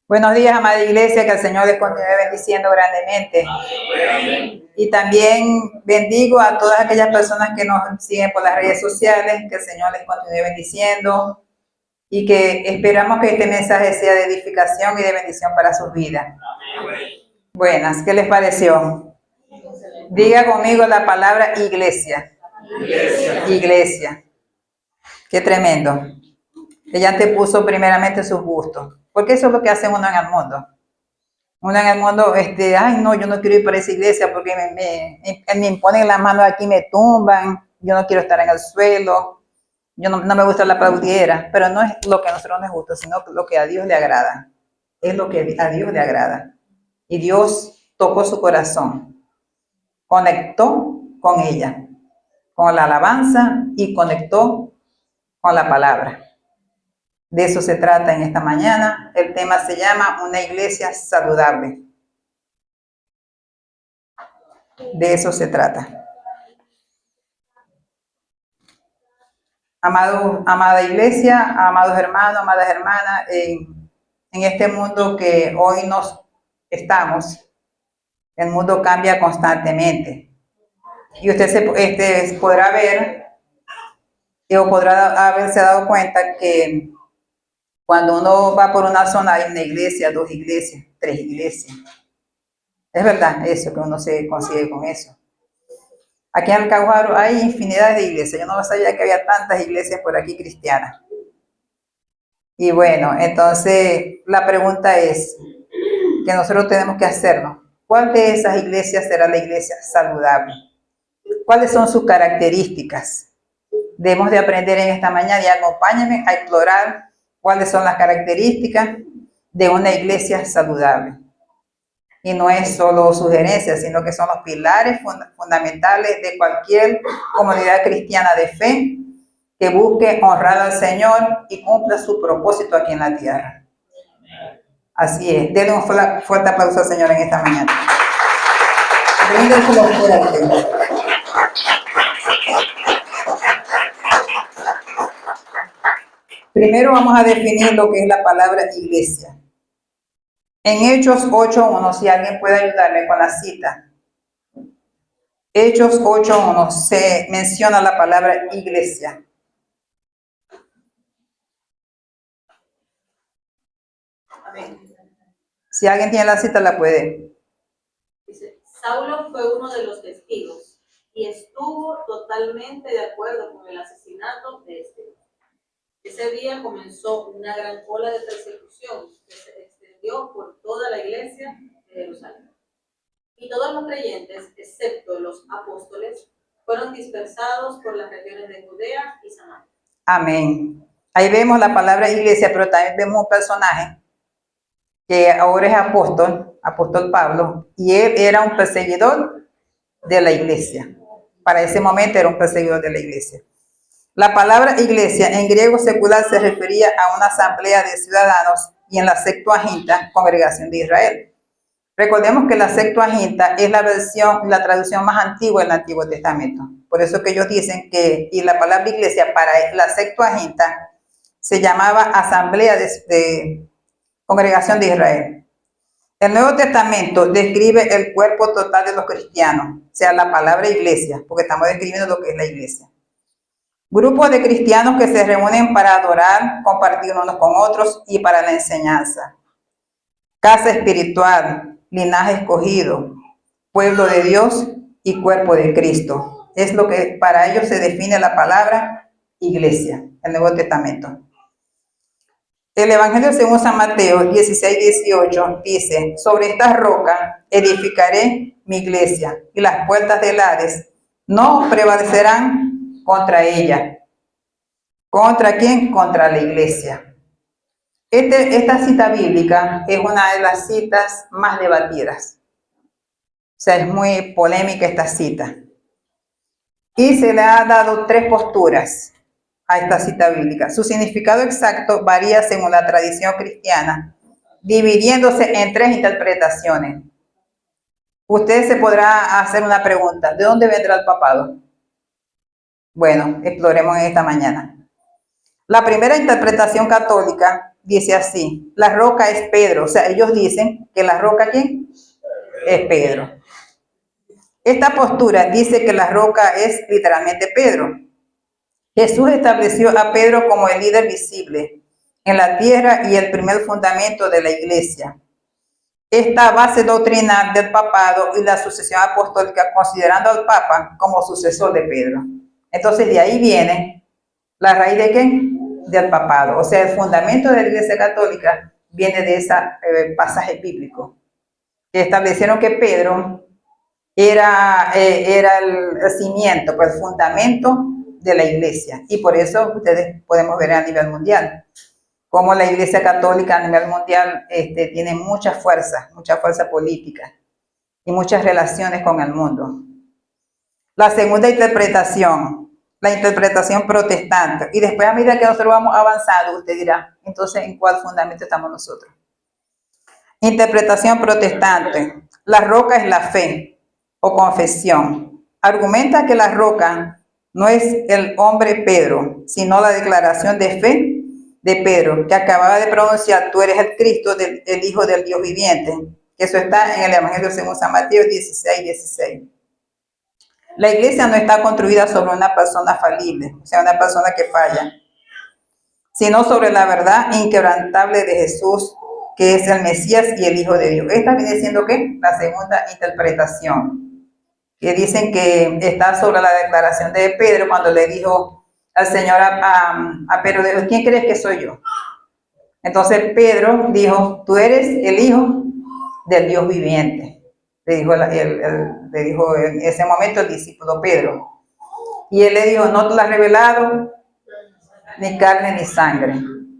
Buenos días, amada iglesia, que el Señor les continúe bendiciendo grandemente. Y también bendigo a todas aquellas personas que nos siguen por las redes sociales, que el Señor les continúe bendiciendo y que esperamos que este mensaje sea de edificación y de bendición para sus vidas. Buenas, ¿qué les pareció? Diga conmigo la palabra iglesia. Iglesia. Qué tremendo. Ella te puso primeramente sus gustos, porque eso es lo que hace uno en el mundo. Uno en el mundo, ay no, yo no quiero ir para esa iglesia porque me imponen las manos aquí, me tumban, yo no quiero estar en el suelo, yo no me gusta la aplaudiera, pero no es lo que a nosotros nos gusta, sino lo que a Dios le agrada. Es lo que a Dios le agrada. Y Dios tocó su corazón, conectó con ella, con la alabanza y conectó con la palabra. De eso se trata en esta mañana. El tema se llama una iglesia saludable. De eso se trata. Amada iglesia, amados hermanos, amadas hermanas, en este mundo que hoy nos estamos, el mundo cambia constantemente. Y usted podrá ver, o podrá haberse dado cuenta que cuando uno va por una zona hay una iglesia, 2 iglesias, 3 iglesias. Es verdad eso, que uno se consigue con eso. Aquí en Alcahuaro hay infinidad de iglesias. Yo no sabía que había tantas iglesias por aquí cristianas. Y bueno, entonces la pregunta es que nosotros tenemos que hacernos. ¿Cuál de esas iglesias será la iglesia saludable? ¿Cuáles son sus características? Debemos de aprender en esta mañana y acompáñenme a explorar cuáles son las características de una iglesia saludable. Y no es solo sugerencias, sino que son los pilares fundamentales de cualquier comunidad cristiana de fe que busque honrar al Señor y cumpla su propósito aquí en la tierra. Así es. Denle un fuerte aplauso al Señor en esta mañana. Bríndenselo fuerte. Primero vamos a definir lo que es la palabra iglesia. En Hechos 8.1, si alguien puede ayudarme con la cita. Hechos 8.1 se menciona la palabra iglesia. Si alguien tiene la cita, la puede. Dice, Saulo fue uno de los testigos y estuvo totalmente de acuerdo con el asesinato de Esteban. Ese día comenzó una gran ola de persecución que se extendió por toda la iglesia de Jerusalén. Y todos los creyentes, excepto los apóstoles, fueron dispersados por las regiones de Judea y Samaria. Amén. Ahí vemos la palabra iglesia, pero también vemos un personaje que ahora es apóstol Pablo, y él era un perseguidor de la iglesia. Para ese momento era un perseguidor de la iglesia. La palabra iglesia en griego secular se refería a una asamblea de ciudadanos y en la Septuaginta, congregación de Israel. Recordemos que la Septuaginta es la traducción más antigua del Antiguo Testamento. Por eso que ellos dicen que, y la palabra iglesia para la Septuaginta se llamaba asamblea de congregación de Israel. El Nuevo Testamento describe el cuerpo total de los cristianos, o sea, la palabra iglesia, porque estamos describiendo lo que es la iglesia. Grupos de cristianos que se reúnen para adorar, compartir unos con otros y para la enseñanza. Casa espiritual, linaje escogido, pueblo de Dios y cuerpo de Cristo. Es lo que para ellos se define la palabra iglesia, el Nuevo Testamento. El Evangelio según San Mateo 16:18 dice, sobre esta roca edificaré mi iglesia y las puertas del Hades no prevalecerán contra ella. ¿Contra quién? Contra la iglesia. Esta cita bíblica es una de las citas más debatidas. O sea, es muy polémica esta cita. Y se le ha dado 3 posturas a esta cita bíblica. Su significado exacto varía según la tradición cristiana, dividiéndose en 3 interpretaciones. Usted se podrá hacer una pregunta, ¿de dónde vendrá el papado? Bueno, exploremos en esta mañana. La primera interpretación católica dice así, la roca es Pedro. O sea, ellos dicen que la roca, ¿quién? Es Pedro. Esta postura dice que la roca es literalmente Pedro. Jesús estableció a Pedro como el líder visible en la tierra y el primer fundamento de la iglesia. Esta base doctrinal del papado y la sucesión apostólica, considerando al papa como sucesor de Pedro. Entonces, de ahí viene la raíz de ¿qué? Del papado. O sea, el fundamento de la iglesia católica viene de ese pasaje bíblico, que establecieron que Pedro era el cimiento, pues el fundamento de la iglesia. Y por eso ustedes podemos ver a nivel mundial cómo la iglesia católica a nivel mundial tiene mucha fuerza política y muchas relaciones con el mundo. La segunda interpretación, la interpretación protestante. Y después, a medida que nosotros vamos avanzando, usted dirá, entonces, ¿en cuál fundamento estamos nosotros? Interpretación protestante. La roca es la fe o confesión. Argumenta que la roca no es el hombre Pedro, sino la declaración de fe de Pedro, que acababa de pronunciar, tú eres el Cristo, el Hijo del Dios viviente. Eso está en el Evangelio según San Mateo 16:16. La iglesia no está construida sobre una persona falible, o sea, una persona que falla, sino sobre la verdad inquebrantable de Jesús, que es el Mesías y el Hijo de Dios. Esta viene siendo ¿qué? La segunda interpretación, que dicen que está sobre la declaración de Pedro cuando le dijo al Señor a Pedro, ¿quién crees que soy yo? Entonces Pedro dijo, tú eres el Hijo del Dios viviente, le dijo en ese momento el discípulo Pedro. Y él le dijo, no te lo has revelado ni carne ni sangre.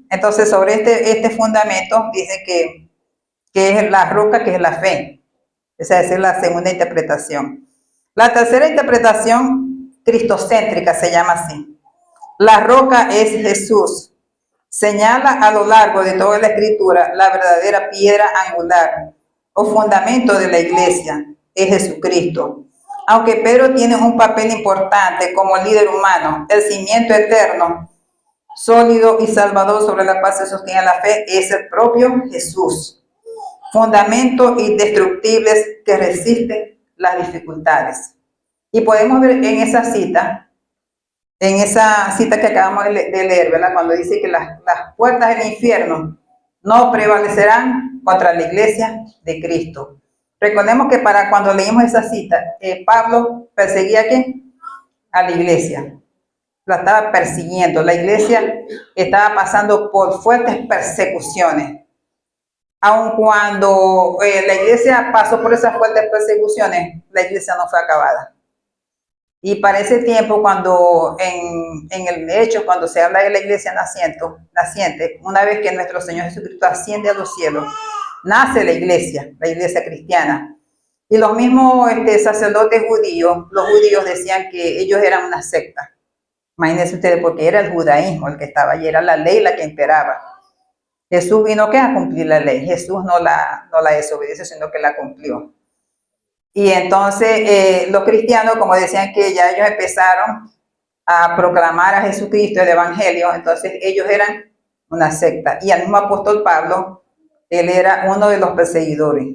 Entonces sobre este fundamento dice que es la roca, que es la fe. Esa es la segunda interpretación. La tercera interpretación, cristocéntrica, se llama así. La roca es Jesús. Señala a lo largo de toda la escritura la verdadera piedra angular o fundamento de la iglesia, es Jesucristo. Aunque Pedro tiene un papel importante como líder humano, el cimiento eterno, sólido y salvador sobre la cual se sostiene la fe es el propio Jesús. Fundamento indestructibles que resisten las dificultades. Y podemos ver en esa cita que acabamos de leer, ¿verdad? Cuando dice que las puertas del infierno no prevalecerán contra la iglesia de Cristo. Recordemos que para cuando leímos esa cita, Pablo perseguía ¿a quién? A la iglesia. La estaba persiguiendo. La iglesia estaba pasando por fuertes persecuciones. Aun cuando la iglesia pasó por esas fuertes persecuciones, la iglesia no fue acabada. Y para ese tiempo, cuando en el hecho, cuando se habla de la iglesia naciente, una vez que nuestro Señor Jesucristo asciende a los cielos, nace la iglesia cristiana. Y los mismos sacerdotes judíos, los judíos decían que ellos eran una secta. Imagínense ustedes, porque era el judaísmo el que estaba allí, era la ley la que imperaba. Jesús vino ¿qué? A cumplir la ley. Jesús no la desobedeció, sino que la cumplió. Y entonces los cristianos, como decían que ya ellos empezaron a proclamar a Jesucristo el Evangelio, entonces ellos eran una secta. Y el mismo apóstol Pablo, él era uno de los perseguidores.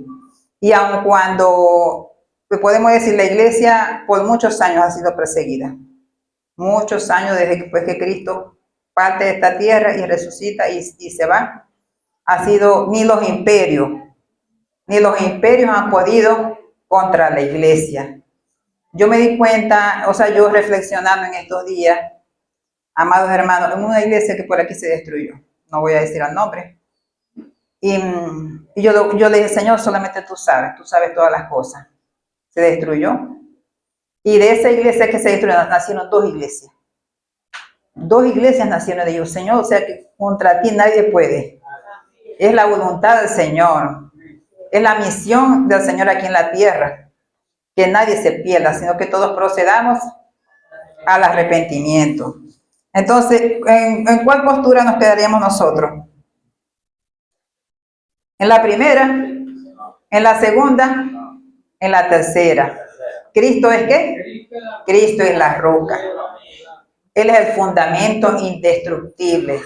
Y aun cuando, podemos decir, la iglesia por muchos años ha sido perseguida. Muchos años desde que Cristo parte de esta tierra y resucita y se va. Ha sido ni los imperios han podido contra la iglesia. Yo me di cuenta, o sea, yo reflexionando en estos días, amados hermanos, en una iglesia que por aquí se destruyó, no voy a decir el nombre, y yo le dije, Señor, solamente tú sabes todas las cosas. Se destruyó, y de esa iglesia que se destruyó nacieron dos iglesias. Dos iglesias nacieron de ellos, Señor, o sea que contra ti nadie puede. Es la voluntad del Señor. Es la misión del Señor aquí en la tierra, que nadie se pierda, sino que todos procedamos al arrepentimiento. Entonces, ¿en cuál postura nos quedaríamos nosotros? ¿En la primera? ¿En la segunda? ¿En la tercera? ¿Cristo es qué? Cristo es la roca. Él es el fundamento indestructible.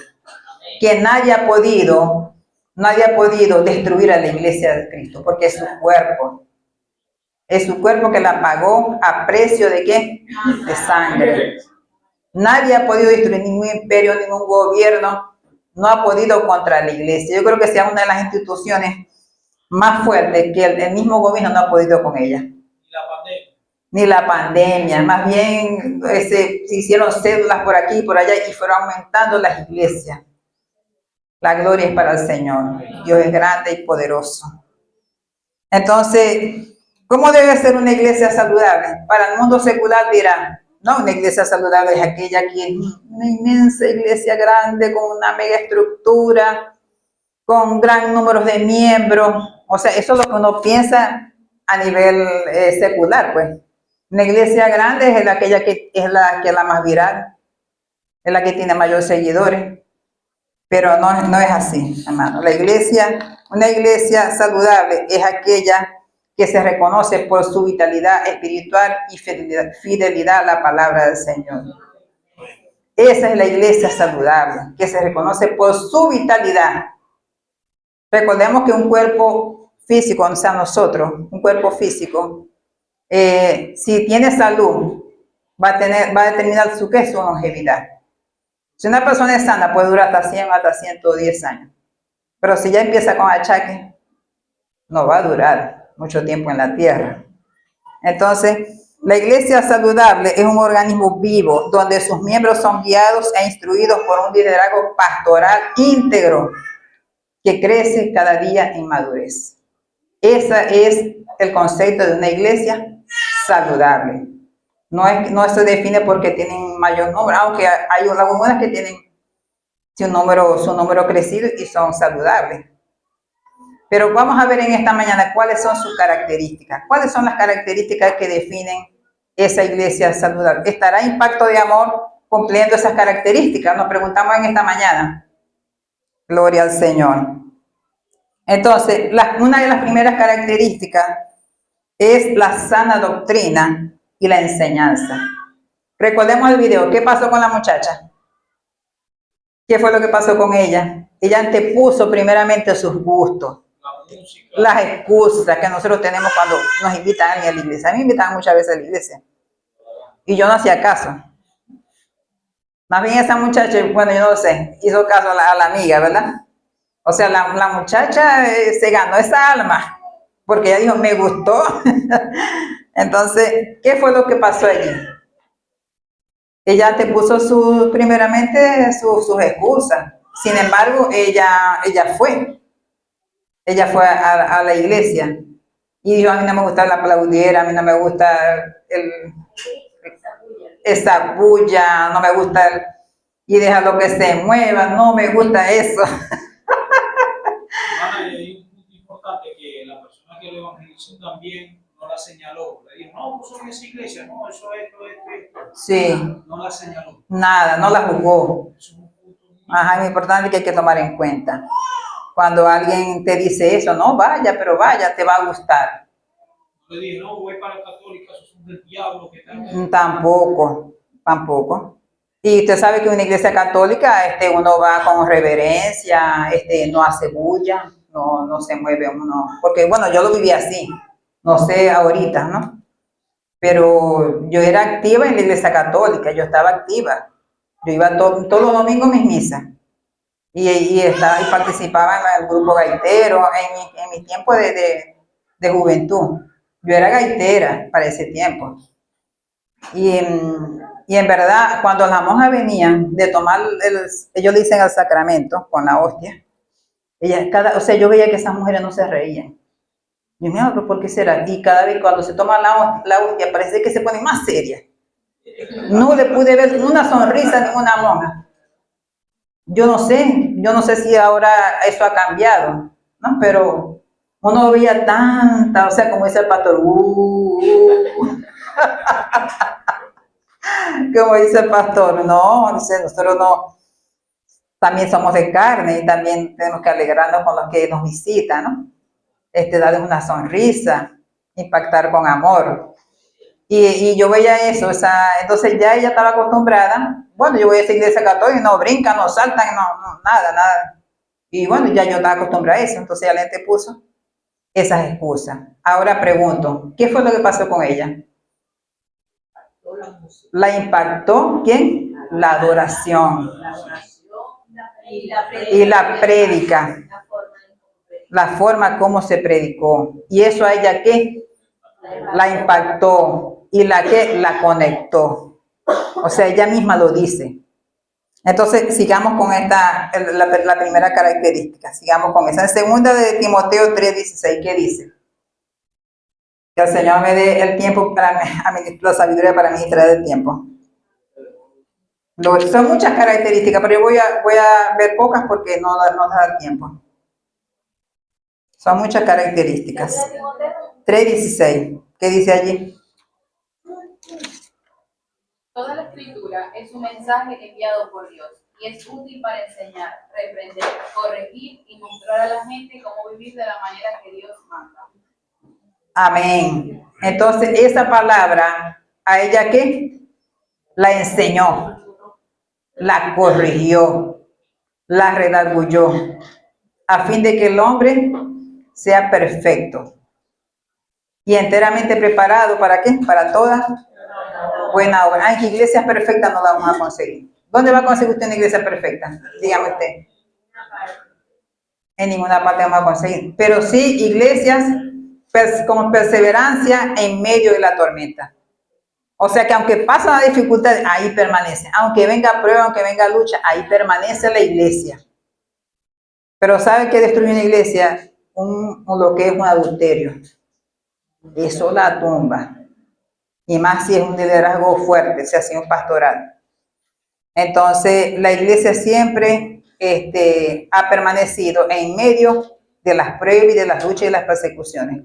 que nadie ha podido destruir a la iglesia de Cristo, porque es su cuerpo. Es su cuerpo que la pagó a precio de ¿qué? De sangre. Nadie ha podido destruir, ningún imperio, ningún gobierno, no ha podido contra la iglesia. Yo creo que sea una de las instituciones más fuertes que el mismo gobierno no ha podido con ella. Ni la pandemia, más bien se hicieron cédulas por aquí y por allá y fueron aumentando las iglesias. La gloria es para el Señor. Dios es grande y poderoso. Entonces, ¿cómo debe ser una iglesia saludable? Para el mundo secular dirá, no, una iglesia saludable es aquella que es una inmensa iglesia grande con una mega estructura, con gran número de miembros. O sea, eso es lo que uno piensa a nivel secular, pues. Una iglesia grande es aquella que es la más viral, es la que tiene mayor seguidores. Pero no es así, hermano. Una iglesia saludable es aquella que se reconoce por su vitalidad espiritual y fidelidad a la palabra del Señor. Esa es la iglesia saludable, que se reconoce por su vitalidad. Recordemos que un cuerpo físico, o sea, nosotros, un cuerpo físico, si tiene salud, va a determinar su longevidad. Si una persona es sana, puede durar hasta 100, hasta 110 años. Pero si ya empieza con achaques, no va a durar mucho tiempo en la tierra. Entonces, la iglesia saludable es un organismo vivo donde sus miembros son guiados e instruidos por un liderazgo pastoral íntegro que crece cada día en madurez. Ese es el concepto de una iglesia saludable. No se define porque tienen mayor número, aunque hay algunas que tienen su número crecido y son saludables. Pero vamos a ver en esta mañana cuáles son sus características. ¿Cuáles son las características que definen esa iglesia saludable? ¿Estará Impacto de Amor cumpliendo esas características? Nos preguntamos en esta mañana. Gloria al Señor. Entonces, una de las primeras características es la sana doctrina y la enseñanza. Recordemos el video. ¿Qué pasó con la muchacha? ¿Qué fue lo que pasó con ella? Ella antepuso primeramente sus gustos, las excusas que nosotros tenemos cuando nos invitan a alguien a la iglesia. A mí me invitan muchas veces a la iglesia y yo no hacía caso. Más bien esa muchacha, bueno, yo no sé, hizo caso a la amiga, ¿verdad? O sea, la muchacha se ganó esa alma porque ella dijo, me gustó. Entonces, ¿qué fue lo que pasó allí? Ella te puso primeramente sus excusas. Sin embargo, ella fue a la iglesia y dijo, a mí no me gusta la aplaudiera, a mí no me gusta esa bulla, no me gusta y déjalo que se mueva, no me gusta eso. Hay un punto importante que la persona que lo evangelizó también no la señaló. Le dijo, no, vos sos de esa iglesia, no, eso, esto. Sí. No la señaló. Nada, no la juzgó. Ajá, es importante que hay que tomar en cuenta. Cuando alguien te dice eso, no, vaya, pero vaya, te va a gustar. No le dije, no, voy para la católica, eso es del diablo. ¿Qué tal? Tampoco. Y usted sabe que una iglesia católica, uno va con reverencia, no hace bulla, no se mueve uno. Porque, bueno, yo lo viví así, no sé ahorita, ¿no? Pero yo era activa en la iglesia católica, yo estaba activa. Yo iba todos los domingos a mis misas. Y participaba en el grupo gaitero, en mi tiempo de juventud. Yo era gaitera para ese tiempo. Y en verdad, cuando las monjas venían de tomar, ellos le dicen el sacramento con la hostia, yo veía que esas mujeres no se reían. Yo me pero ¿por qué será? Y cada vez cuando se toma la hostia, parece que se pone más seria. No le pude ver una sonrisa a ninguna monja. Yo no sé si ahora eso ha cambiado, ¿no? Pero uno veía tanta, o sea, como dice el pastor, como dice el pastor, no, dice, nosotros no, también somos de carne y también tenemos que alegrarnos con los que nos visitan, ¿no? Darles una sonrisa, impactar con amor. Y yo veía eso, o sea, entonces ya ella estaba acostumbrada. Bueno, yo voy a esa iglesia católica, no brincan, no saltan, no, nada, nada. Y bueno, ya yo estaba acostumbrada a eso, entonces ella le puso esas excusas. Ahora pregunto, ¿qué fue lo que pasó con ella? Toda la música, ¿La impactó quién? La adoración la oración y la prédica, la forma como se predicó. ¿Y eso a ella qué? La impactó y la que la conectó. O sea, ella misma lo dice. Entonces, sigamos con la primera característica. Sigamos con esa. En segunda de Timoteo 3:16, ¿qué dice? Que el Señor me dé el tiempo para la sabiduría para administrar el tiempo. Son muchas características, pero yo voy a ver pocas porque no da el tiempo. Son muchas características. 3:16, ¿qué dice allí? Toda la escritura es un mensaje enviado por Dios y es útil para enseñar, reprender, corregir y mostrar a la gente cómo vivir de la manera que Dios manda. Amén. Entonces, esa palabra, ¿a ella qué? La enseñó, la corrigió, la redarguyó, a fin de que el hombre sea perfecto y enteramente preparado, ¿para qué? Para toda buena obra. ¿En qué iglesias perfectas no la vamos a conseguir? ¿Dónde va a conseguir usted una iglesia perfecta? Dígame usted. En ninguna parte vamos a conseguir. Pero sí iglesias con perseverancia en medio de la tormenta. O sea que aunque pasa la dificultad, ahí permanece. Aunque venga prueba, aunque venga lucha, ahí permanece la iglesia. Pero ¿sabe qué destruye una iglesia? Lo que es un adulterio. Eso la tumba. Y más si es un liderazgo fuerte, si hace un pastoral. Entonces, la iglesia siempre ha permanecido en medio de las pruebas y de las luchas y las persecuciones.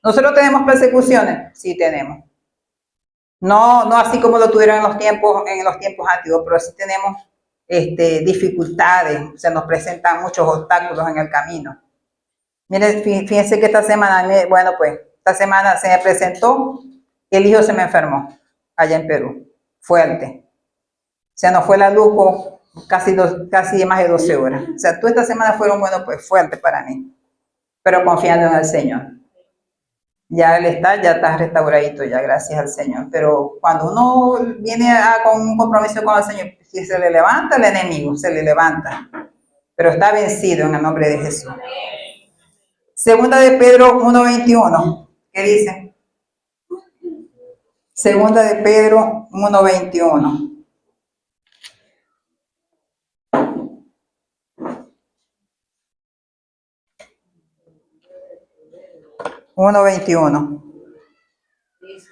¿Nosotros tenemos persecuciones? Sí tenemos. No así como lo tuvieron en los tiempos antiguos, pero sí tenemos dificultades, se nos presentan muchos obstáculos en el camino. Miren, fíjense que esta semana, esta semana se me presentó, el hijo se me enfermó allá en Perú, fuerte. Se nos fue la luz por casi más de 12 horas. O sea, toda esta semana fueron, fuertes para mí, pero confiando en el Señor. Ya está restauradito ya, gracias al Señor. Pero cuando uno viene con un compromiso con el Señor, si se le levanta el enemigo, se le levanta. Pero está vencido en el nombre de Jesús. Segunda de Pedro 1:21, ¿qué dice? Segunda de Pedro 1:21. 1:21. dice,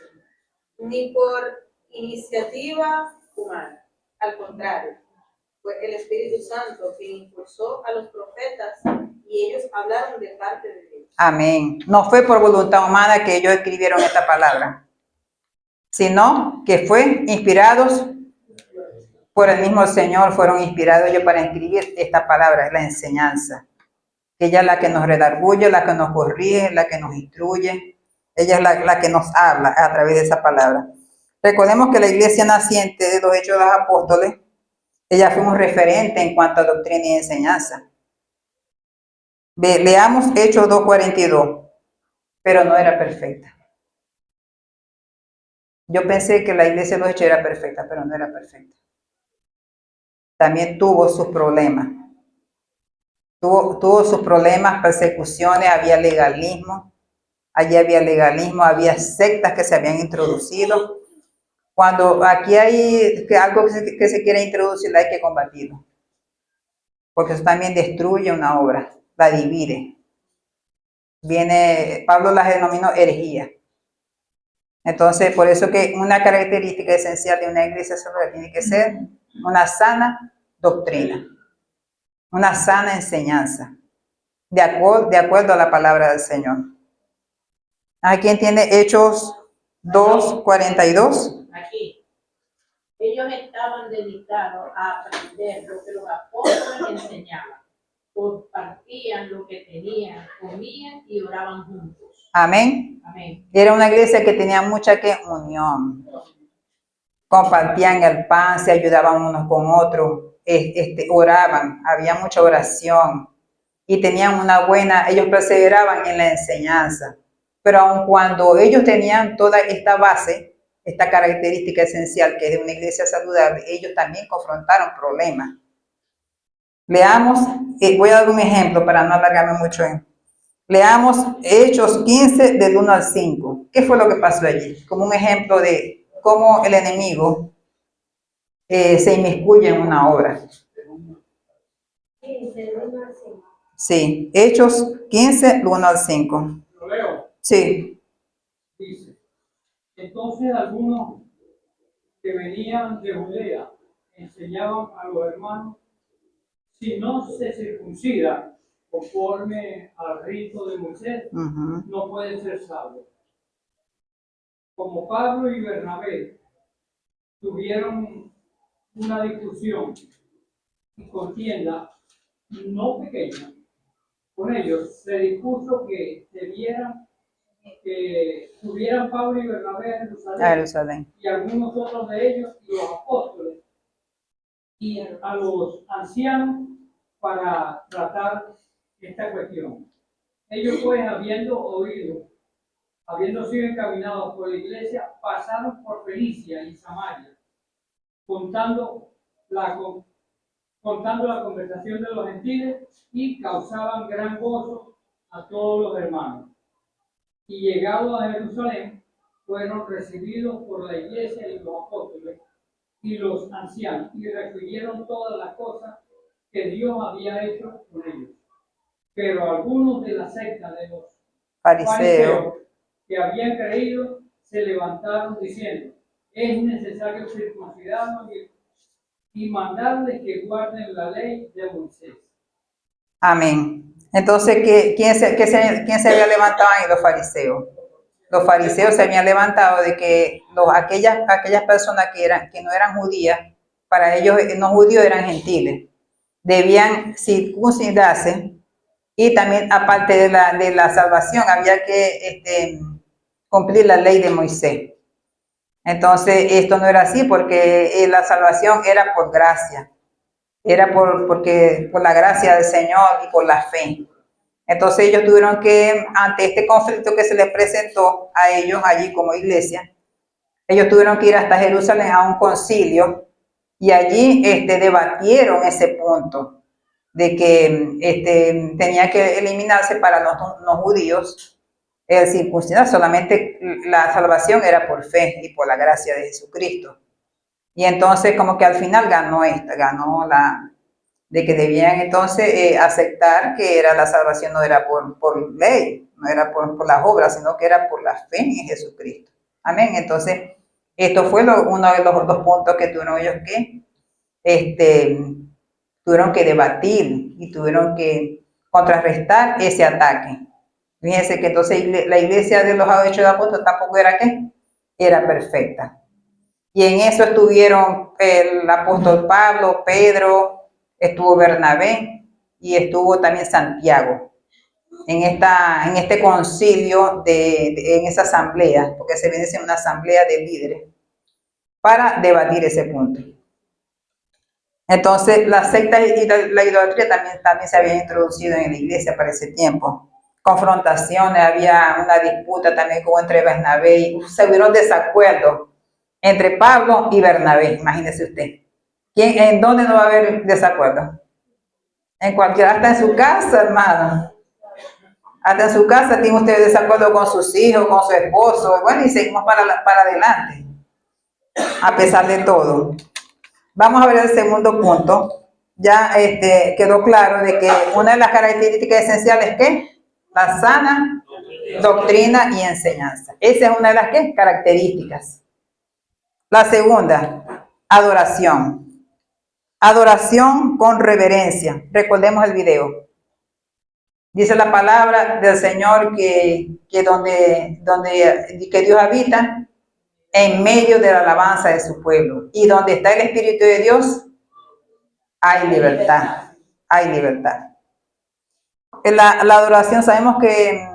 ni por iniciativa humana, al contrario, fue el Espíritu Santo quien impulsó a los profetas y ellos hablaron de parte de Dios. Amén. No fue por voluntad humana que ellos escribieron esta palabra, sino que fue inspirados por el mismo Señor, fueron inspirados ellos para escribir esta palabra, la enseñanza. Ella es la que nos redarguye, la que nos corrige, la que nos instruye. Ella es la que nos habla a través de esa palabra. Recordemos que la iglesia naciente de los Hechos de los Apóstoles, ella fue un referente en cuanto a doctrina y enseñanza. Leamos Hechos 2:42, pero no era perfecta. Yo pensé que la iglesia de los Hechos era perfecta, pero no era perfecta. También tuvo sus problemas. Tuvo sus problemas, persecuciones, había legalismo. Allí había legalismo, había sectas que se habían introducido. Cuando aquí hay algo que se quiere introducir, hay que combatirlo. Porque eso también destruye una obra, la divide. Pablo las denominó herejía. Entonces, por eso que una característica esencial de una iglesia sólida tiene que ser una sana doctrina, una sana enseñanza, de acuerdo a la palabra del Señor. ¿A quién tiene Hechos 2:42? Aquí, ellos estaban dedicados a aprender lo que los apóstoles enseñaban, compartían lo que tenían, comían y oraban juntos. Amén. Amén. Era una iglesia que tenía mucha unión. Compartían el pan, se ayudaban unos con otros, oraban, había mucha oración y tenían ellos perseveraban en la enseñanza. Pero aun cuando ellos tenían toda esta base, esta característica esencial que es de una iglesia saludable, ellos también confrontaron problemas. Leamos, voy a dar un ejemplo para no alargarme mucho. Leamos Hechos 15 del 1 al 5. ¿Qué fue lo que pasó allí? Como un ejemplo de cómo el enemigo se inmiscuye en una obra. Sí, Hechos 15, del 1 al 5. ¿Lo leo? Sí. Dice, entonces algunos que venían de Judea enseñaban a los hermanos, si no se circuncidan conforme al rito de Moisés, no pueden ser salvos. Como Pablo y Bernabé tuvieron una discusión y contienda no pequeña con ellos, se dispuso que subieran Pablo y Bernabé a Jerusalén, y algunos otros de ellos y los apóstoles y a los ancianos para tratar esta cuestión. Ellos pues, habiendo sido encaminados por la iglesia, pasaron por Fenicia y Samaria, contando la conversación de los gentiles, y causaban gran gozo a todos los hermanos. Y llegados a Jerusalén, fueron recibidos por la iglesia y los apóstoles y los ancianos, y refirieron todas las cosas que Dios había hecho con ellos. Pero algunos de la secta de los fariseos que habían creído se levantaron diciendo, es necesario circuncidarnos y mandarles que guarden la ley de Moisés. Amén. Entonces, ¿quién se había levantado ahí? Los fariseos. Los fariseos se habían levantado de que aquellas personas que no eran judías, para ellos no judíos eran gentiles, debían circuncidarse, y también aparte de la salvación había que cumplir la ley de Moisés. Entonces, esto no era así porque la salvación era por gracia. Era por la gracia del Señor y por la fe. Entonces ellos tuvieron que, ante este conflicto que se les presentó a ellos allí como iglesia, ellos tuvieron que ir hasta Jerusalén a un concilio, y allí debatieron ese punto de que tenía que eliminarse para los no judíos el circuncidar. Solamente la salvación era por fe y por la gracia de Jesucristo. Y entonces como que al final ganó de que debían entonces aceptar que la salvación no era por ley, no era por las obras, sino que era por la fe en Jesucristo. Amén. Entonces, esto fue uno de los dos puntos que tuvieron ellos que debatir y tuvieron que contrarrestar ese ataque. Fíjense que entonces la iglesia de los Hechos de Apóstoles tampoco era perfecta. Y en eso estuvieron el apóstol Pablo, Pedro, estuvo Bernabé y estuvo también Santiago en este concilio, en esa asamblea, porque se viene siendo una asamblea de líderes, para debatir ese punto. Entonces, la secta y la idolatría también se habían introducido en la iglesia para ese tiempo. Confrontaciones, había una disputa también como entre Bernabé y se hubieron desacuerdos entre Pablo y Bernabé, imagínese usted. ¿En dónde no va a haber desacuerdo? En cualquier, hasta en su casa, hermano. Hasta en su casa tiene usted desacuerdo con sus hijos, con su esposo. Bueno, y seguimos para adelante, a pesar de todo. Vamos a ver el segundo punto. Ya quedó claro de que una de las características esenciales es que la sana doctrina y enseñanza. Esa es una de las características. La segunda, adoración. Adoración con reverencia. Recordemos el video. Dice la palabra del Señor que Dios habita en medio de la alabanza de su pueblo. Y donde está el Espíritu de Dios, hay libertad. Hay libertad. La adoración, sabemos que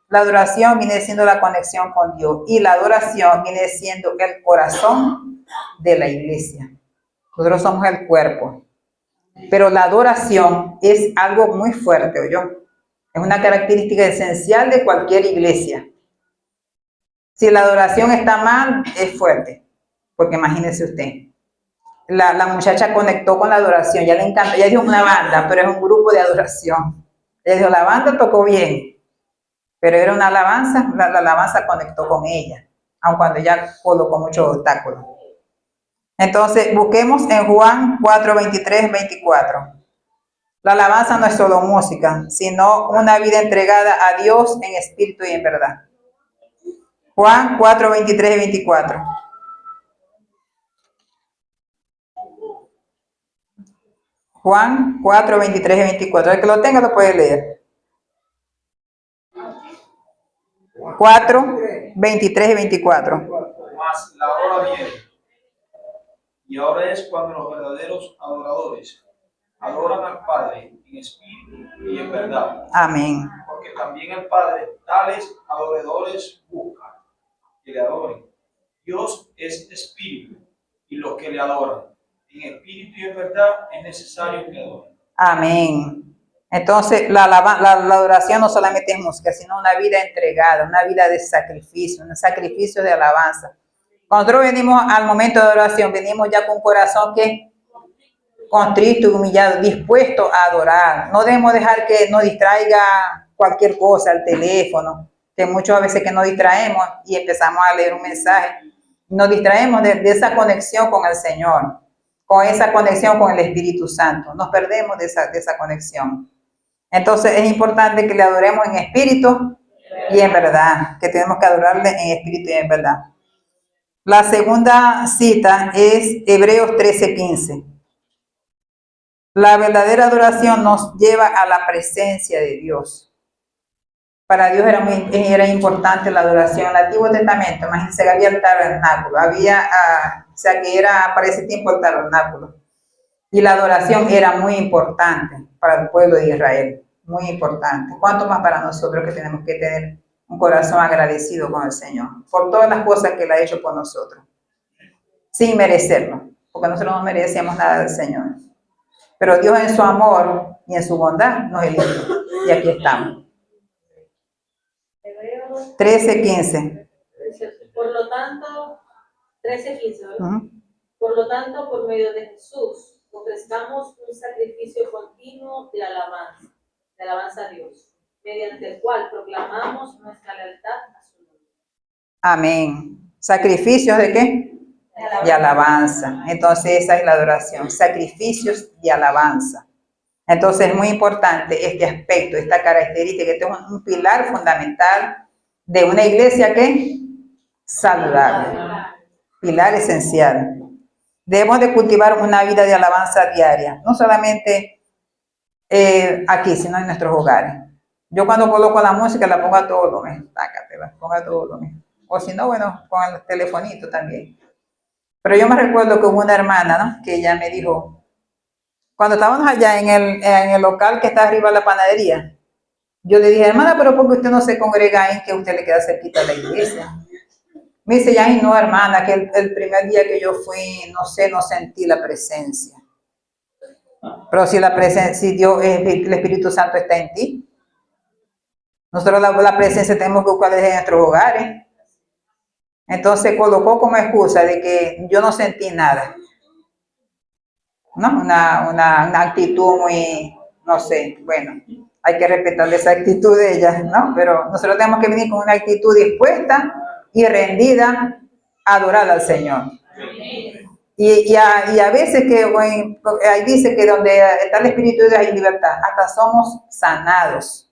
La adoración viene siendo la conexión con Dios y la adoración viene siendo el corazón de la iglesia. Nosotros somos el cuerpo, pero la adoración es algo muy fuerte, ¿oyó? Es una característica esencial de cualquier iglesia. Si la adoración está mal, es fuerte, porque imagínese usted. La muchacha conectó con la adoración, ya le encanta, ella dijo una banda, pero es un grupo de adoración. Ella dijo, la banda tocó bien, pero era una alabanza, la alabanza conectó con ella, aun cuando ella colocó muchos obstáculos. Entonces, busquemos en Juan 4, 23, 24. La alabanza no es solo música, sino una vida entregada a Dios en espíritu y en verdad. Juan 4, 23 y 24. Juan 4, 23 y 24. El que lo tenga lo puede leer. 4, 23 y 24. Mas la hora viene, y ahora es cuando los verdaderos adoradores adoran al Padre en espíritu y en verdad. Amén. Porque también el Padre tales adoradores busca que le adoren. Dios es espíritu, y los que le adoran en espíritu y en verdad es necesario que adoren. Amén. Entonces, la adoración no solamente es música, sino una vida entregada, una vida de sacrificio, un sacrificio de alabanza. Cuando nosotros venimos al momento de adoración, venimos ya con un corazón que contrito y humillado, dispuesto a adorar. No debemos dejar que nos distraiga cualquier cosa, el teléfono, que muchas veces que nos distraemos y empezamos a leer un mensaje, nos distraemos de esa conexión con el Señor, con esa conexión con el Espíritu Santo. Nos perdemos de esa conexión. Entonces es importante que le adoremos en espíritu y en verdad, que tenemos que adorarle en espíritu y en verdad. La segunda cita es Hebreos 13:15. La verdadera adoración nos lleva a la presencia de Dios. Para Dios era importante la adoración. En el Antiguo Testamento, imagínense que había el tabernáculo, o sea que era para ese tiempo el tabernáculo. Y la adoración era muy importante para el pueblo de Israel, muy importante. ¿Cuánto más para nosotros que tenemos que tener un corazón agradecido con el Señor por todas las cosas que Él ha hecho por nosotros, sin merecerlo, porque nosotros no merecemos nada del Señor. Pero Dios en su amor y en su bondad nos eligió y aquí estamos. 13:15. Por lo tanto, 13:15, ¿verdad? Uh-huh. Por lo tanto, por medio de Jesús, ofrezcamos un sacrificio continuo de alabanza a Dios, mediante el cual proclamamos nuestra lealtad a su nombre. Amén. ¿Sacrificios de qué? De alabanza. Entonces esa es la adoración, sacrificios de alabanza. Entonces es muy importante este aspecto, esta característica, este es un pilar fundamental de una iglesia que saludable, pilar esencial. Debemos de cultivar una vida de alabanza diaria, no solamente aquí, sino en nuestros hogares. Yo cuando coloco la música la pongo a todo lo mismo, la pongo a todo lo mismo. O si no, bueno, con el telefonito también. Pero yo me recuerdo que hubo una hermana, ¿no?, que ella me dijo, cuando estábamos allá en el local que está arriba de la panadería, yo le dije, hermana, pero ¿por qué usted no se congrega ahí, que usted le queda cerquita a la iglesia? Me dice, ya, no, hermana, que el primer día que yo fui, no sé, no sentí la presencia. Pero si la presencia, si Dios, el Espíritu Santo está en ti, nosotros la presencia tenemos que buscar desde nuestros hogares. Entonces colocó como excusa de que yo no sentí nada, ¿no? Una actitud muy, no sé, bueno, hay que respetar esa actitud de ella, ¿no? Pero nosotros tenemos que venir con una actitud dispuesta y rendida a adorar al Señor. Y a veces que, bueno, ahí dice que donde está el Espíritu de Dios hay libertad, hasta somos sanados.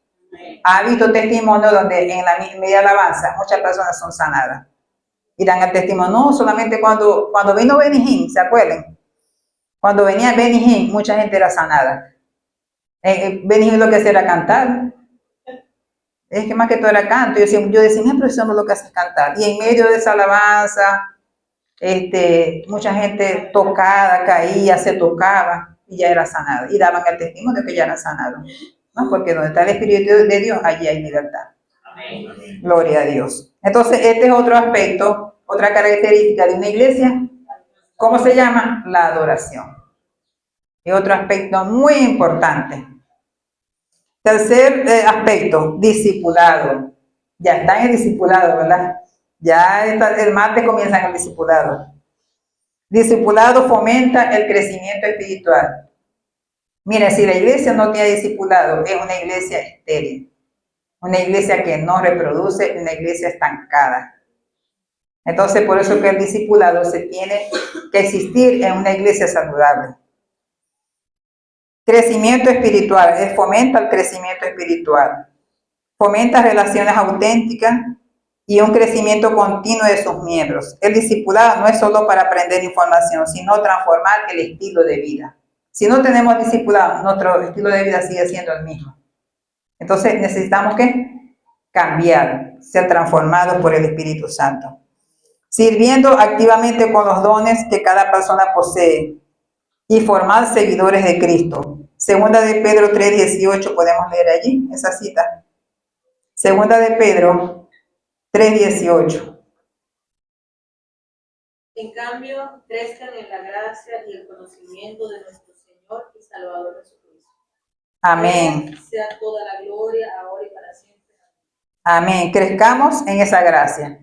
Ha habido testimonio donde en la media alabanza muchas personas son sanadas. Y dan el testimonio, no solamente cuando vino Benny Hinn, ¿se acuerdan? Cuando venía Benny Hinn, mucha gente era sanada. Benny Hinn lo que hacía era cantar. Es que más que todo era canto. Yo decía, mi profesor lo que hace es cantar. Y en medio de esa alabanza, mucha gente tocada, caía, se tocaba y ya era sanada. Y daban el testimonio de que ya era sanado, ¿no? Porque donde está el Espíritu de Dios, allí hay libertad. Gloria a Dios. Entonces, este es otro aspecto, otra característica de una iglesia. ¿Cómo se llama? La adoración. Es otro aspecto muy importante. Tercer aspecto, discipulado. Ya está en el discipulado, ¿verdad? Ya el martes comienza el discipulado. Discipulado fomenta el crecimiento espiritual. Mira, si la iglesia no tiene discipulado, es una iglesia estéril. Una iglesia que no reproduce, una iglesia estancada. Entonces, por eso que el discipulado se tiene que existir en una iglesia saludable. Crecimiento espiritual, fomenta el crecimiento espiritual. Fomenta relaciones auténticas y un crecimiento continuo de sus miembros. El discipulado no es solo para aprender información, sino transformar el estilo de vida. Si no tenemos discipulado, nuestro estilo de vida sigue siendo el mismo. Entonces necesitamos ¿qué? Cambiar, ser transformados por el Espíritu Santo. Sirviendo activamente con los dones que cada persona posee y formar seguidores de Cristo. Segunda de Pedro 3:18, podemos leer allí esa cita. Segunda de Pedro 3:18. En cambio, crezcan en la gracia y el conocimiento de nuestro Señor y Salvador Jesucristo. Amén. Sea toda la gloria, ahora y para siempre. Amén. Crezcamos en esa gracia.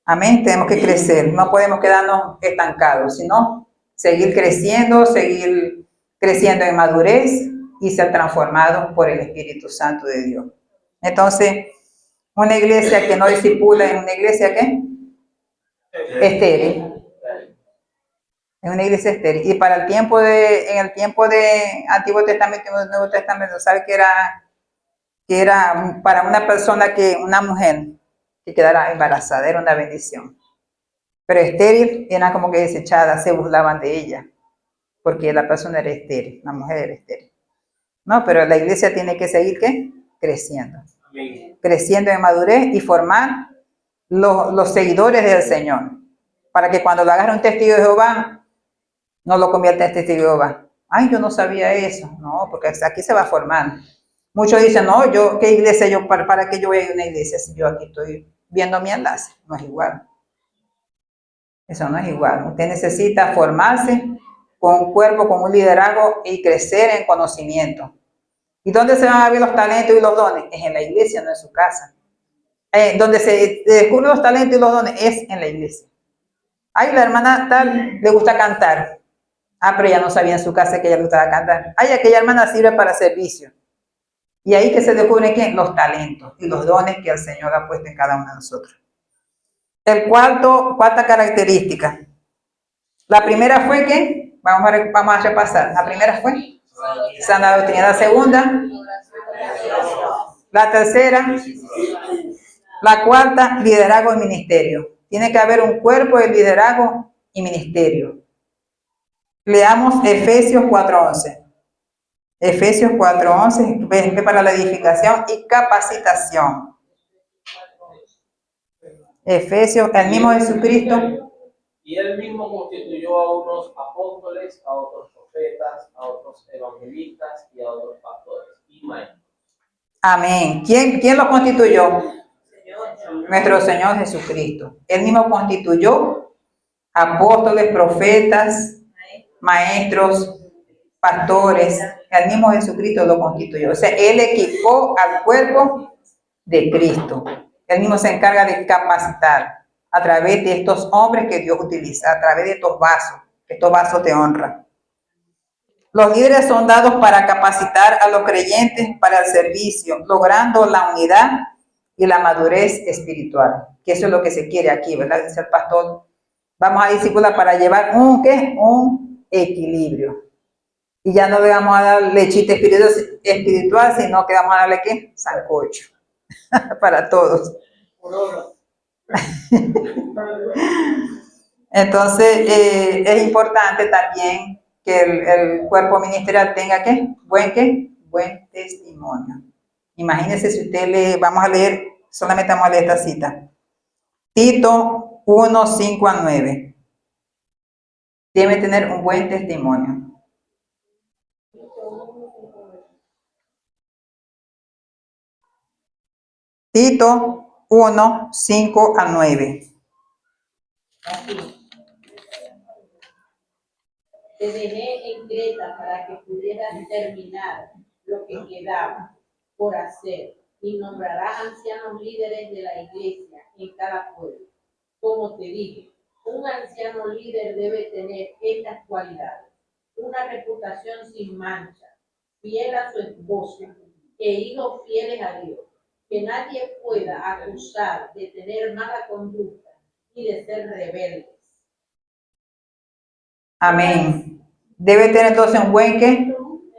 Amén. Tenemos que crecer. No podemos quedarnos estancados, sino seguir creciendo en madurez y ser transformados por el Espíritu Santo de Dios. Entonces, una iglesia que no discipula es una iglesia ¿qué? Estéril. Es una iglesia estéril. Y en el tiempo de Antiguo Testamento y Nuevo Testamento, ¿sabe que era para una mujer que quedara embarazada, era una bendición? Pero estéril era como que desechada, se burlaban de ella, porque la persona era estéril, la mujer era estéril. No, pero la iglesia tiene que seguir ¿qué? Creciendo. Amén. Creciendo en madurez y formar los seguidores del Señor, para que cuando lo agarre un testigo de Jehová, no lo convierta en testigo de Jehová. Ay, yo no sabía eso. No, porque aquí se va formando. Muchos dicen, no, ¿qué iglesia para qué yo voy a ir a una iglesia si yo aquí estoy viendo mi enlace? No es igual. Eso no es igual. Usted necesita formarse con un cuerpo, con un liderazgo y crecer en conocimiento. ¿Y dónde se van a ver los talentos y los dones? Es en la iglesia, no en su casa. Donde se descubren los talentos y los dones es en la iglesia. Ay, la hermana tal le gusta cantar. Ah, pero ella no sabía en su casa que ella le gustaba cantar. Ay, aquella hermana sirve para servicio. Y ahí que se descubren ¿qué? Los talentos y los dones que el Señor ha puesto en cada uno de nosotros. Cuarta característica. La primera fue ¿qué? Vamos a repasar. La primera fue sana doctrina. La segunda, la tercera, la cuarta, liderazgo y ministerio. Tiene que haber un cuerpo de liderazgo y ministerio. Leamos Efesios 4:11. Efesios 4:11, para la edificación y capacitación. Efesios, el mismo Jesucristo. Y él mismo constituyó a unos apóstoles, a otros profetas, a otros evangelistas y a otros pastores y maestros. Amén. ¿Quién los constituyó? Nuestro Señor Jesucristo. Él mismo constituyó apóstoles, profetas, maestros, pastores. El mismo Jesucristo lo constituyó. O sea, Él equipó al cuerpo de Cristo. Él mismo se encarga de capacitar a través de estos hombres que Dios utiliza, a través de estos vasos de honra. Los líderes son dados para capacitar a los creyentes para el servicio, logrando la unidad y la madurez espiritual, que eso es lo que se quiere aquí, ¿verdad? Dice el pastor, vamos a discipular para llevar un equilibrio. Y ya no le vamos a dar lechita espiritual, sino que vamos a darle ¿qué? Sancocho. Para todos. Entonces, es importante también que el cuerpo ministerial tenga buen testimonio. Imagínense si usted lee, solamente vamos a leer esta cita. Tito 1:5-9. Debe tener un buen testimonio. Tito 1, 5 al 9. Aquí. Te dejé en Creta para que pudieras terminar lo que quedaba por hacer y nombrarás ancianos líderes de la iglesia en cada pueblo. Como te dije, un anciano líder debe tener estas cualidades: una reputación sin mancha, fiel a su esposa e hijos fieles a Dios, que nadie pueda acusar de tener mala conducta y de ser rebeldes. Amén. Debe tener entonces un buen ¿qué?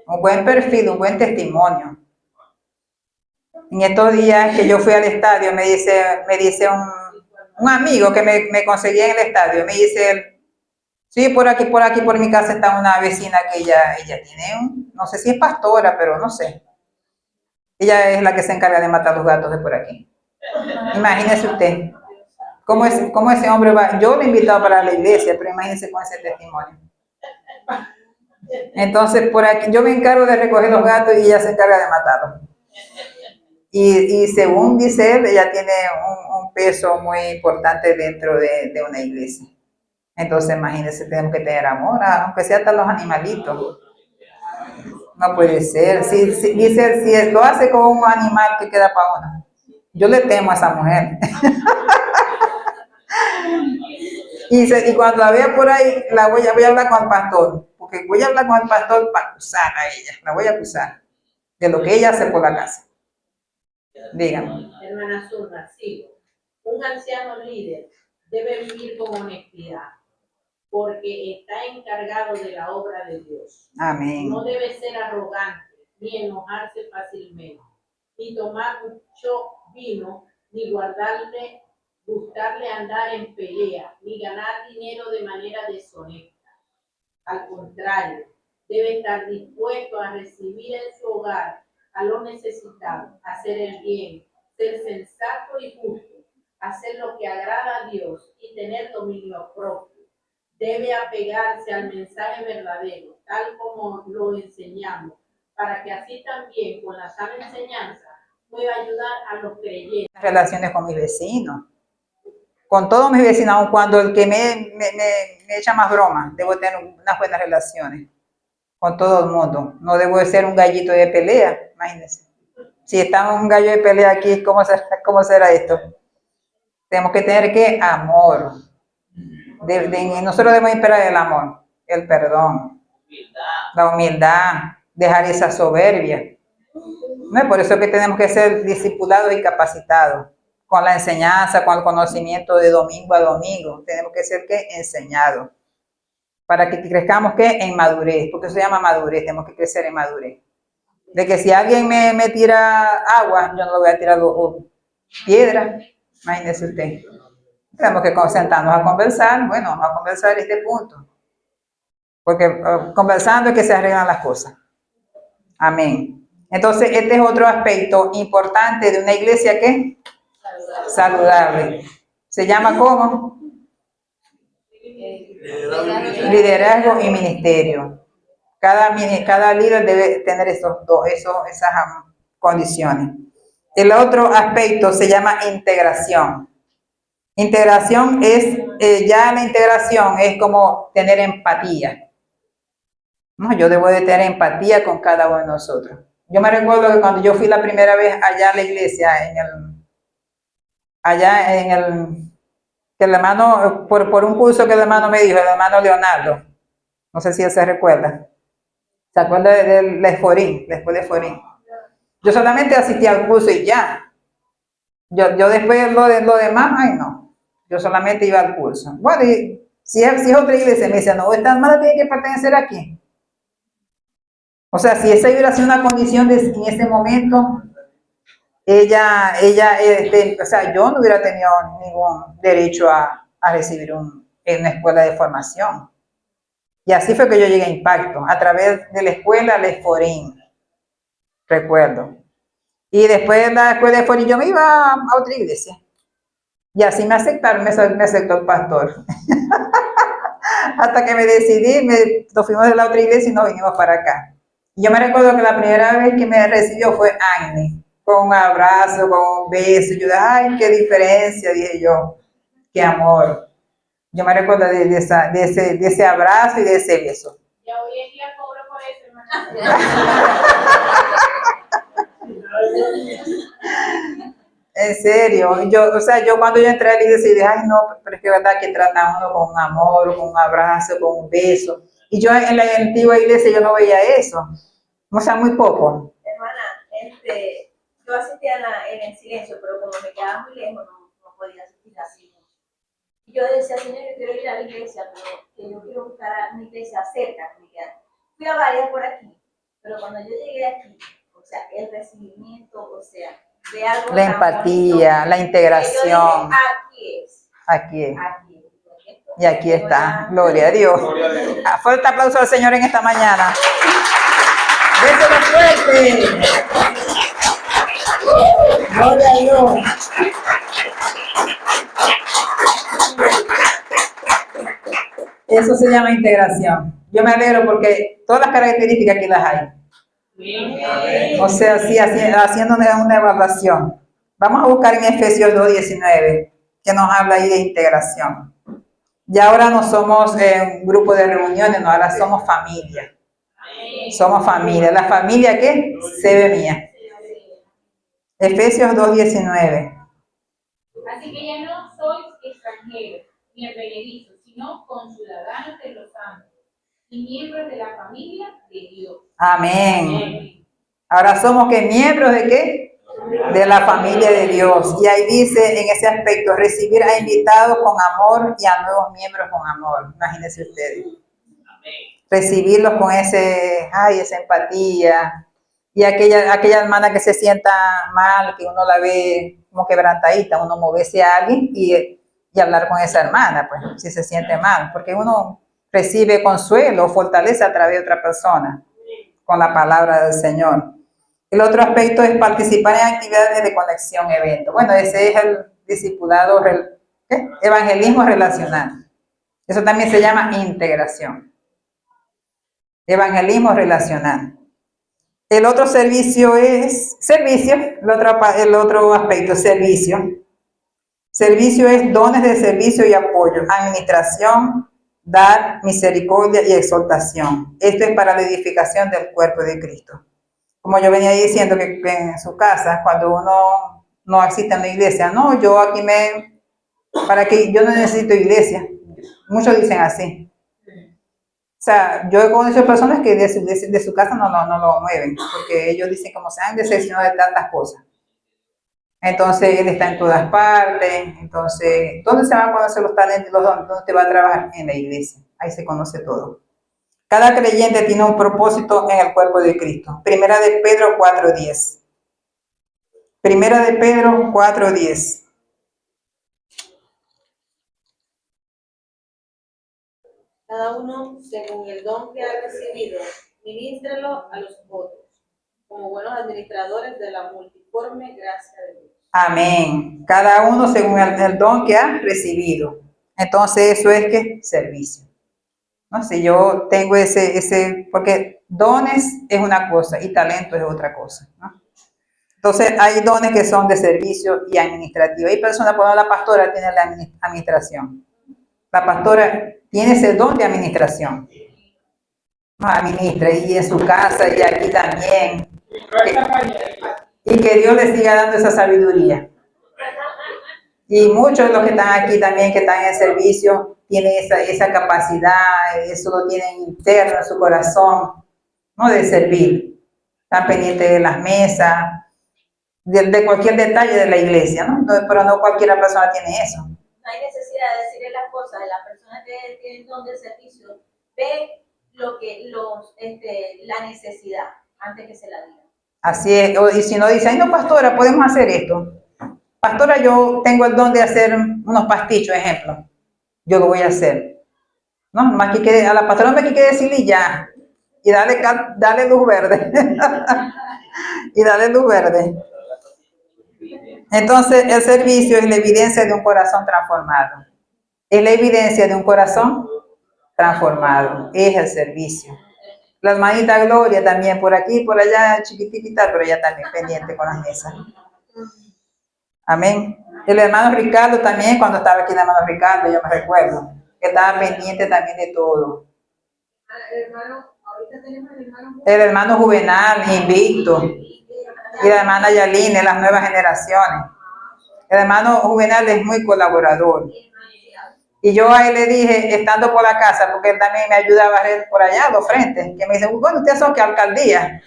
Un buen perfil, un buen testimonio. En estos días que yo fui al estadio, me dice un amigo que me conseguía en el estadio, me dice él, sí, por aquí, por mi casa está una vecina que ella tiene no sé si es pastora, pero no sé. Ella es la que se encarga de matar los gatos de por aquí. Imagínese usted, cómo ese hombre va, yo lo he invitado para la iglesia, pero imagínese con ese testimonio. Entonces, por aquí, yo me encargo de recoger los gatos y ella se encarga de matarlos. Y según dice él, ella tiene un peso muy importante dentro de una iglesia. Entonces, imagínense, tenemos que tener amor, aunque sea hasta los animalitos. No puede ser. Dice, si lo hace con un animal, que queda para uno. Yo le temo a esa mujer. Y cuando la vea por ahí, voy a hablar con el pastor. Porque voy a hablar con el pastor para acusar a ella. La voy a acusar de lo que ella hace por la casa. Dígame. Hermana Zulma, sigo. Un anciano líder debe vivir con honestidad, porque está encargado de la obra de Dios. Amén. No debe ser arrogante, ni enojarse fácilmente, ni tomar mucho vino, ni gustarle andar en pelea, ni ganar dinero de manera deshonesta. Al contrario, debe estar dispuesto a recibir en su hogar a los necesitados, hacer el bien, ser sensato y justo, hacer lo que agrada a Dios y tener dominio propio. Debe apegarse al mensaje verdadero, tal como lo enseñamos, para que así también con la sana enseñanza pueda ayudar a los creyentes. Relaciones con mis vecinos, con todos mis vecinos, aun cuando el que me echa más broma, debo tener unas buenas relaciones con todo el mundo. No debo de ser un gallito de pelea, imagínense. Si está un gallo de pelea aquí, ¿cómo será esto? Tenemos que tener ¿qué? Amor. Nosotros debemos esperar el amor, el perdón, la humildad, dejar esa soberbia. No es por eso que tenemos que ser discipulados y capacitados con la enseñanza, con el conocimiento de domingo a domingo. Tenemos que ser ¿qué? Enseñados para que crezcamos ¿qué? En madurez, porque eso se llama madurez, tenemos que crecer en madurez. De que si alguien me tira agua, yo no le voy a tirar piedra, imagínese usted. Tenemos que sentarnos a conversar, bueno, vamos a conversar este punto, porque conversando es que se arreglan las cosas. Amén. Entonces, este es otro aspecto importante de una iglesia que saludable. ¿Se llama cómo? Liderazgo y ministerio. Cada líder debe tener esas condiciones. El otro aspecto se llama integración. Integración es, ya la integración es como tener empatía. No, yo debo de tener empatía con cada uno de nosotros. Yo me recuerdo que cuando yo fui la primera vez allá a la iglesia, que el hermano, por un curso que el hermano me dijo, el hermano Leonardo, no sé si él se recuerda. ¿Se acuerda del Esforín, después de Esforín? Yo solamente asistí al curso y ya. Yo después lo demás, ay no. Yo solamente iba al curso. Bueno, y si es otra iglesia, me dice, no, esta hermana tiene que pertenecer aquí. O sea, si esa hubiera sido una condición en ese momento, o sea, yo no hubiera tenido ningún derecho a recibir en una escuela de formación. Y así fue que yo llegué a Impacto, a través de la escuela Lesforín, recuerdo. Y después de la escuela de Lesforín yo me iba a otra iglesia. Y así me aceptaron, me aceptó el pastor. Hasta que me decidí, nos fuimos de la otra iglesia y nos vinimos para acá. Yo me recuerdo que la primera vez que me recibió fue Agnes, con un abrazo, con un beso. Yo dije, ay, qué diferencia, dije yo, qué amor. Yo me recuerdo de ese abrazo y de ese beso. Ya hoy en día cobro por eso, hermana. En serio, yo cuando yo entré a la iglesia dije, ay no, pero es que verdad que trata uno con un amor, con un abrazo, con un beso. Y yo en la antigua iglesia yo no veía eso, o sea, muy poco. Hermana, yo asistía en el silencio, pero como me quedaba muy lejos, no podía asistir así. Y yo decía, Señor, yo quiero ir a la iglesia, pero que yo quiero buscar a una iglesia cerca. Que me queda. Fui a varias por aquí, pero cuando yo llegué aquí, o sea, el recibimiento, o sea, de algo La tan empatía, bonito, la que yo integración, dije, aquí es, aquí es. aquí es. Y aquí está, gloria a Dios. Gloria a Dios. Fuerte aplauso al Señor en esta mañana. ¡Déselo fuerte! ¡Gloria a Dios! Eso se llama integración. Yo me alegro porque todas las características aquí las hay. O sea, sí, haciendo una evaluación. Vamos a buscar en Efesios 2:19, que nos habla ahí de integración. Ya ahora no somos un grupo de reuniones, no, ahora somos familia. Somos familia. ¿La familia qué? Se ve mía. Efesios 2:19. Así que ya no sois extranjeros ni advenedizos, sino conciudadanos de los santos y miembros de la familia de Dios. Amén. Ahora somos ¿qué? ¿Miembros de qué? De la familia de Dios. Y ahí dice en ese aspecto, recibir a invitados con amor y a nuevos miembros con amor. Imagínense ustedes. Recibirlos con esa empatía. Y aquella hermana que se sienta mal, que uno la ve como quebrantadita, uno moverse a alguien y hablar con esa hermana, pues, si se siente mal. Porque uno recibe consuelo, fortaleza a través de otra persona, con la palabra del Señor. El otro aspecto es participar en actividades de conexión, evento. Bueno, ese es el discipulado, evangelismo relacional. Eso también se llama integración. Evangelismo relacional. El otro servicio es servicio, el otro aspecto es servicio. Servicio es dones de servicio y apoyo, administración, dar, misericordia y exhortación. Esto es para la edificación del cuerpo de Cristo. Como yo venía diciendo que en su casa, cuando uno no asiste a la iglesia, no, yo aquí para que yo no necesito iglesia. Muchos dicen así. O sea, yo he conocido personas que de su casa no lo mueven, porque ellos dicen como se han decepcionado de tantas cosas. Entonces, él está en todas partes. Entonces, ¿dónde se van a conocer los talentos? ¿Dónde te va a trabajar? En la iglesia. Ahí se conoce todo. Cada creyente tiene un propósito en el cuerpo de Cristo. Primera de Pedro 4:10. Primera de Pedro 4:10. Cada uno, según el don que ha recibido, ministrelo a los otros, como buenos administradores de la multiforme gracia de Dios. Amén. Cada uno según el don que ha recibido. Entonces, eso es que servicio. ¿No? Si yo tengo porque dones es una cosa y talento es otra cosa, ¿no? Entonces, hay dones que son de servicio y administrativo. Hay personas, por ejemplo, la pastora tiene la administración. La pastora tiene ese don de administración. No, administra y en su casa y aquí también. Y que Dios les siga dando esa sabiduría. Y muchos de los que están aquí también, que están en el servicio, tienen esa capacidad, eso lo tienen interno en su corazón, ¿no? De servir. Están pendientes de las mesas, de cualquier detalle de la iglesia, ¿no? Pero no cualquier persona tiene eso. No hay necesidad de decirle las cosas. La persona que tiene el don del servicio ve la necesidad antes que se la diga. Así es. Y si no dice, ay no, pastora, podemos hacer esto. Pastora, yo tengo el don de hacer unos pastichos, ejemplo. Yo lo voy a hacer. No, más que a la pastora me hay que decirle ya. Y darle luz verde. Y darle luz verde. Entonces, el servicio es la evidencia de un corazón transformado. Es la evidencia de un corazón transformado. Es el servicio. La hermanita Gloria también, por aquí, por allá, chiquitita, pero ella también pendiente con las mesas. Amén. El hermano Ricardo también, cuando estaba aquí el hermano Ricardo, yo me recuerdo, que estaba pendiente también de todo. Ahorita tenemos el hermano. El hermano Juvenal, Invicto, y la hermana Yaline, las nuevas generaciones. El hermano Juvenal es muy colaborador. Y yo a él le dije, estando por la casa, porque él también me ayuda a barrer por allá, los frentes, que me dice, bueno, ustedes son que alcaldía.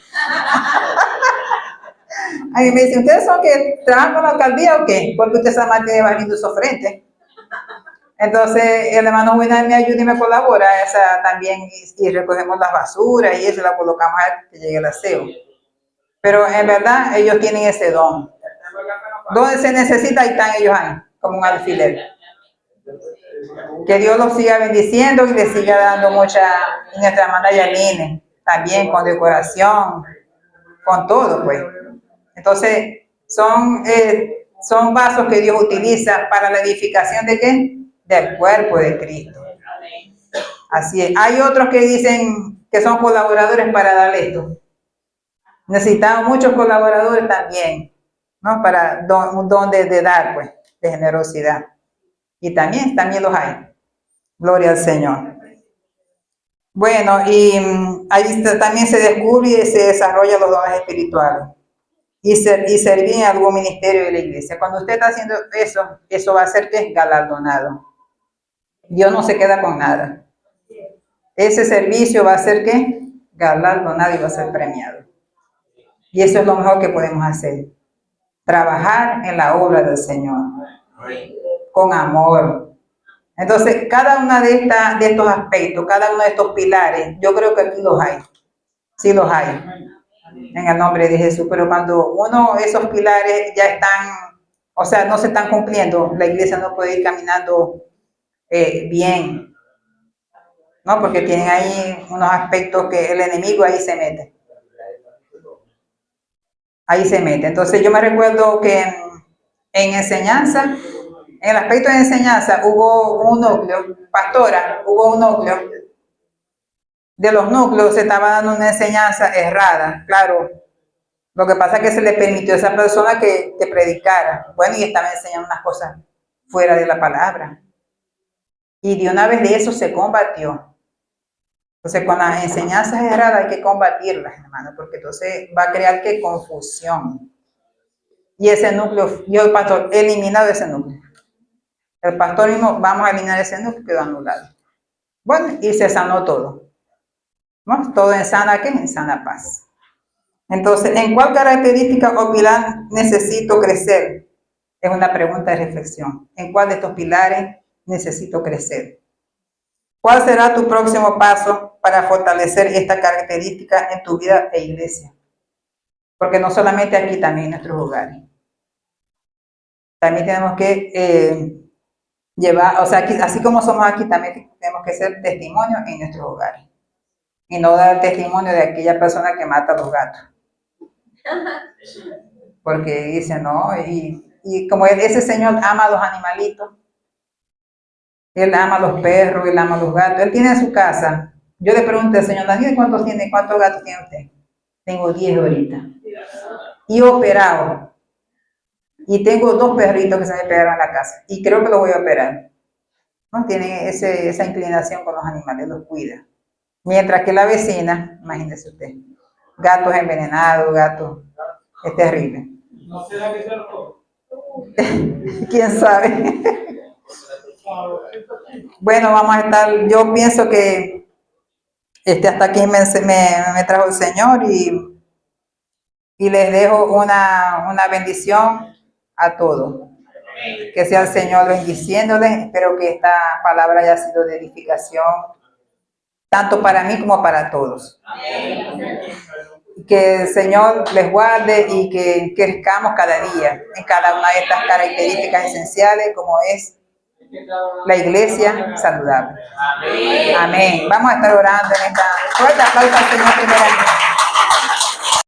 Ahí me dice, ¿ustedes son que trabajan con la alcaldía o qué? Porque usted se mantiene barriendo esos frentes. Entonces, el hermano Juvenal me ayuda y me colabora también, y recogemos las basuras y eso, la colocamos a que llegue el aseo. Pero en verdad, ellos tienen ese don. Donde se necesita, ahí están ellos ahí, como un alfiler. Que Dios los siga bendiciendo y les siga dando mucha, y nuestra hermana Yaline, también con decoración, con todo, pues. Entonces, son vasos que Dios utiliza para la edificación ¿de qué? Del cuerpo de Cristo. Así es. Hay otros que dicen que son colaboradores para dar esto. Necesitamos muchos colaboradores también, ¿no? Para un don de dar, pues, de generosidad. Y también los hay. Gloria al Señor. Bueno, y ahí también se descubre y se desarrollan los dones espirituales. Y servir en algún ministerio de la iglesia. Cuando usted está haciendo eso va a ser que es galardonado. Dios no se queda con nada. Ese servicio va a ser que galardonado y va a ser premiado. Y eso es lo mejor que podemos hacer. Trabajar en la obra del Señor. Con amor. Entonces, cada uno de estos aspectos, cada uno de estos pilares, yo creo que aquí los hay. Sí los hay. En el nombre de Jesús. Pero cuando esos pilares ya están, o sea, no se están cumpliendo, la iglesia no puede ir caminando bien. ¿No? Porque tienen ahí unos aspectos que el enemigo ahí se mete. Ahí se mete. Entonces yo me recuerdo que en enseñanza, en el aspecto de enseñanza hubo un núcleo, pastora, hubo un núcleo. De los núcleos se estaba dando una enseñanza errada, claro. Lo que pasa es que se le permitió a esa persona que predicara. Bueno, y estaba enseñando unas cosas fuera de la palabra. Y de una vez de eso se combatió. Entonces, con las enseñanzas erradas hay que combatirlas, hermano, porque entonces va a crear que confusión. Y ese núcleo, yo el pastor, he eliminado ese núcleo. El pastor mismo, vamos a eliminar ese núcleo, quedó anulado. Bueno, y se sanó todo. ¿No? Todo en sana, ¿qué? En sana paz. Entonces, ¿en cuál característica o pilar necesito crecer? Es una pregunta de reflexión. ¿En cuál de estos pilares necesito crecer? ¿Cuál será tu próximo paso para fortalecer esta característica en tu vida e iglesia? Porque no solamente aquí, también en nuestros hogares. También tenemos que llevar, o sea, aquí, así como somos aquí, también tenemos que ser testimonio en nuestros hogares. Y no dar testimonio de aquella persona que mata a los gatos. Porque dice, no, y como ese señor ama a los animalitos, él ama a los perros, él ama a los gatos, él tiene en su casa. Yo le pregunté al señor Daniel, ¿cuántos gatos tiene usted? Tengo 10 ahorita. Y operado. Y tengo 2 perritos que se me pegaron en la casa. Y creo que los voy a operar. ¿No? Tiene esa inclinación con los animales, los cuida. Mientras que la vecina, imagínese usted, gatos envenenados, gatos, es terrible. ¿No será que se lo come? ¿Quién sabe? Bueno, vamos a estar, yo pienso que hasta aquí me trajo el Señor y les dejo una bendición a todos. Que sea el Señor bendiciéndoles. Espero que esta palabra haya sido de edificación, tanto para mí como para todos. Que el Señor les guarde y que crezcamos cada día en cada una de estas características esenciales, como es la iglesia saludable. Amén. Vamos a estar orando en esta. Fuerte aplauso al Señor primeramente.